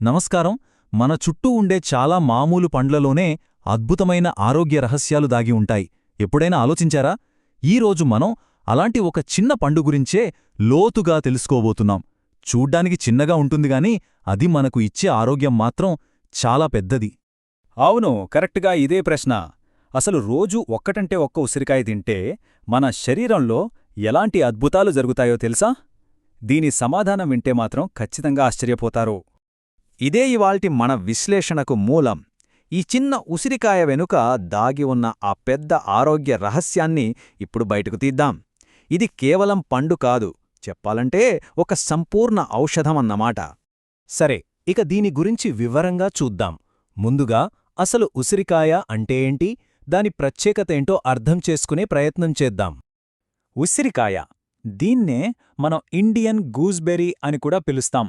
నమస్కారం. మన చుట్టూ ఉండే చాలా మామూలు పండ్లలోనే అద్భుతమైన ఆరోగ్య రహస్యాలు దాగి ఉంటాయి. ఎప్పుడైనా ఆలోచించారా? ఈరోజు మనం అలాంటి ఒక చిన్న పండు గురించే లోతుగా తెలుసుకోబోతున్నాం. చూడ్డానికి చిన్నగా ఉంటుందిగాని అది మనకు ఇచ్చే ఆరోగ్యం మాత్రం చాలా పెద్దది. అవును, కరెక్ట్గా ఇదే ప్రశ్న. అసలు రోజూ ఒక్కటంటే ఒక్క ఉసిరికాయ తింటే మన శరీరంలో ఎలాంటి అద్భుతాలు జరుగుతాయో తెలుసా? దీని సమాధానం వింటే మాత్రం ఖచ్చితంగా ఆశ్చర్యపోతారు. ఇదే ఇవాల్టి మన విశ్లేషణకు మూలం. ఈ చిన్న ఉసిరికాయ వెనుక దాగి ఉన్న ఆ పెద్ద ఆరోగ్య రహస్యాన్ని ఇప్పుడు బయటకు తీద్దాం. ఇది కేవలం పండు కాదు, చెప్పాలంటే ఒక సంపూర్ణ ఔషధమన్నమాట. సరే, ఇక దీని గురించి వివరంగా చూద్దాం. ముందుగా అసలు ఉసిరికాయ అంటే ఏంటి, దాని ప్రత్యేకతేంటో అర్థం చేసుకునే ప్రయత్నం చేద్దాం. ఉసిరికాయ, దీన్నే మనం ఇండియన్ గూస్బెర్రీ అని కూడా పిలుస్తాం.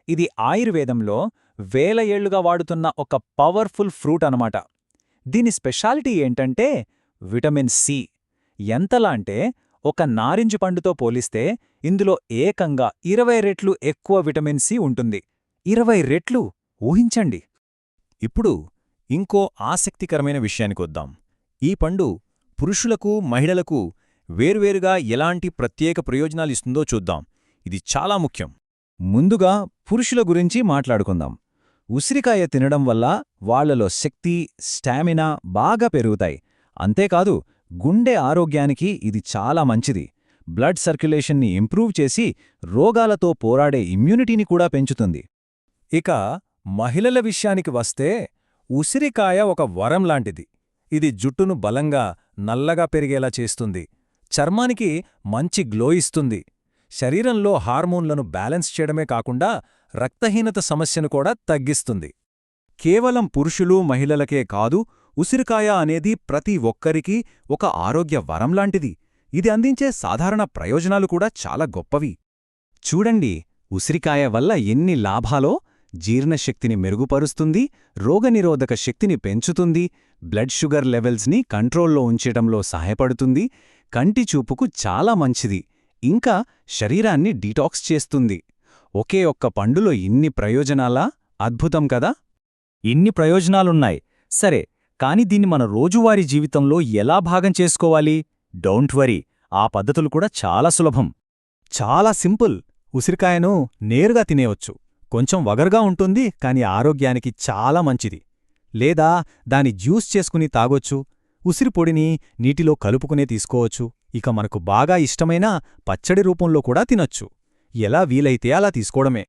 ఇది ఆయుర్వేదంలో వేల ఏళ్లుగా వాడుతున్న ఒక పవర్ఫుల్ ఫ్రూట్ అనమాట. దీని స్పెషాలిటీ ఏంటంటే విటమిన్ సి. ఎంతలా అంటే ఒక నారింజ పండుతో పోలిస్తే ఇందులో ఏకంగా 20 రెట్లు ఎక్కువ విటమిన్ సి ఉంటుంది. 20 రెట్లు! ఊహించండి. ఇప్పుడు ఇంకో ఆసక్తికరమైన విషయానికొద్దాం. ఈ పండు పురుషులకు, మహిళలకు వేర్వేరుగా ఎలాంటి ప్రత్యేక ప్రయోజనాలిస్తుందో చూద్దాం. ఇది చాలా ముఖ్యం. ముందుగా పురుషుల గురించి మాట్లాడుకుందాం. ఉసిరికాయ తినడం వల్ల వాళ్లలో శక్తి, స్టామినా బాగా పెరుగుతాయి. అంతేకాదు, గుండె ఆరోగ్యానికి ఇది చాలా మంచిది. బ్లడ్ సర్క్యులేషన్ని ఇంప్రూవ్ చేసి రోగాలతో పోరాడే ఇమ్యూనిటీని కూడా పెంచుతుంది. ఇక మహిళల విషయానికి వస్తే ఉసిరికాయ ఒక వరం లాంటిది. ఇది జుట్టును బలంగా, నల్లగా పెరిగేలా చేస్తుంది. చర్మానికి మంచి గ్లో ఇస్తుంది. శరీరంలో హార్మోన్లను బ్యాలెన్స్ చేయడమే కాకుండా రక్తహీనత సమస్యను కూడా తగ్గిస్తుంది. కేవలం పురుషులు, మహిళలకే కాదు, ఉసిరికాయ అనేది ప్రతి ఒక్కరికీ ఒక ఆరోగ్య వరం లాంటిది. ఇది అందించే సాధారణ ప్రయోజనాలు కూడా చాలా గొప్పవి. చూడండి, ఉసిరికాయ వల్ల ఎన్ని లాభాలో! జీర్ణశక్తిని మెరుగుపరుస్తుంది, రోగనిరోధక శక్తిని పెంచుతుంది, బ్లడ్ షుగర్ లెవెల్స్ని కంట్రోల్లో ఉంచటంలో సహాయపడుతుంది, కంటి చూపుకు చాలా మంచిది, ఇంకా శరీరాన్ని డీటాక్స్ చేస్తుంది. ఒకే ఒక్క పండులో ఇన్ని ప్రయోజనాలా? అద్భుతం కదా! ఇన్ని ప్రయోజనాలున్నాయి. సరే, కాని దీన్ని మన రోజువారీ జీవితంలో ఎలా భాగం చేసుకోవాలి? డోంట్ వరీ, ఆ పద్ధతులు కూడా చాలా సులభం. చాలా సింపుల్. ఉసిరికాయను నేరుగా తినేయొచ్చు. కొంచెం వగరుగా ఉంటుంది, కాని ఆరోగ్యానికి చాలా మంచిది. లేదా దాని జ్యూస్ చేసుకుని తాగొచ్చు. ఉసిరి పొడిని నీటిలో కలుపుకునే తీసుకోవచ్చు. ఇక మనకు బాగా ఇష్టమైన పచ్చడి రూపంలో కూడా తినొచ్చు. ఎలా వీలైతే అలా తీసుకోవడమే.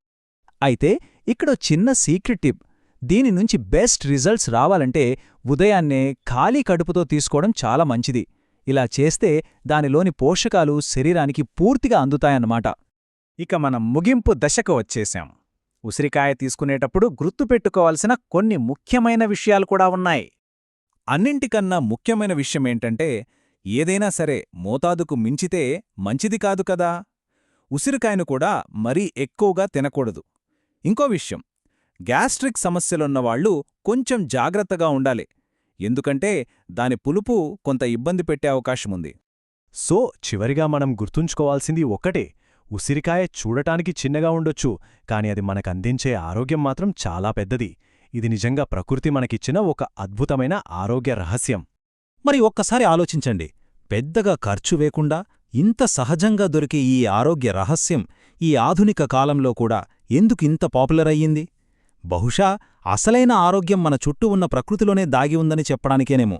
అయితే ఇక్కడో చిన్న సీక్రెట్ టిప్. దీని నుంచి బెస్ట్ రిజల్ట్స్ రావాలంటే ఉదయాన్నే ఖాళీ కడుపుతో తీసుకోవడం చాలా మంచిది. ఇలా చేస్తే దానిలోని పోషకాలు శరీరానికి పూర్తిగా అందుతాయన్నమాట. ఇక మనం ముగింపు దశకు వచ్చేశాం. ఉసిరికాయ తీసుకునేటప్పుడు గుర్తుపెట్టుకోవాల్సిన కొన్ని ముఖ్యమైన విషయాలు కూడా ఉన్నాయి. అన్నింటికన్నా ముఖ్యమైన విషయమేంటంటే, ఏదైనా సరే మోతాదుకు మించితే మంచిది కాదు కదా. ఉసిరికాయను కూడా మరీ ఎక్కువగా తినకూడదు. ఇంకో విషయం, గ్యాస్ట్రిక్ సమస్యలున్నవాళ్లు కొంచెం జాగ్రత్తగా ఉండాలి. ఎందుకంటే దాని పులుపు కొంత ఇబ్బంది పెట్టే అవకాశముంది. సో చివరిగా మనం గుర్తుంచుకోవాల్సింది ఒక్కటే. ఉసిరికాయ చూడటానికి చిన్నగా ఉండొచ్చు, కాని అది మనకందించే ఆరోగ్యం మాత్రం చాలా పెద్దది. ఇది నిజంగా ప్రకృతి మనకిచ్చిన ఒక అద్భుతమైన ఆరోగ్య రహస్యం. మరి ఒక్కసారి ఆలోచించండి, పెద్దగా ఖర్చు వేకుండా ఇంత సహజంగా దొరికే ఈ ఆరోగ్య రహస్యం ఈ ఆధునిక కాలంలో కూడా ఎందుకింత పాపులర్ అయ్యింది? బహుశా అసలైన ఆరోగ్యం మన చుట్టూ ఉన్న ప్రకృతిలోనే దాగి ఉందని చెప్పడానికేనేమో.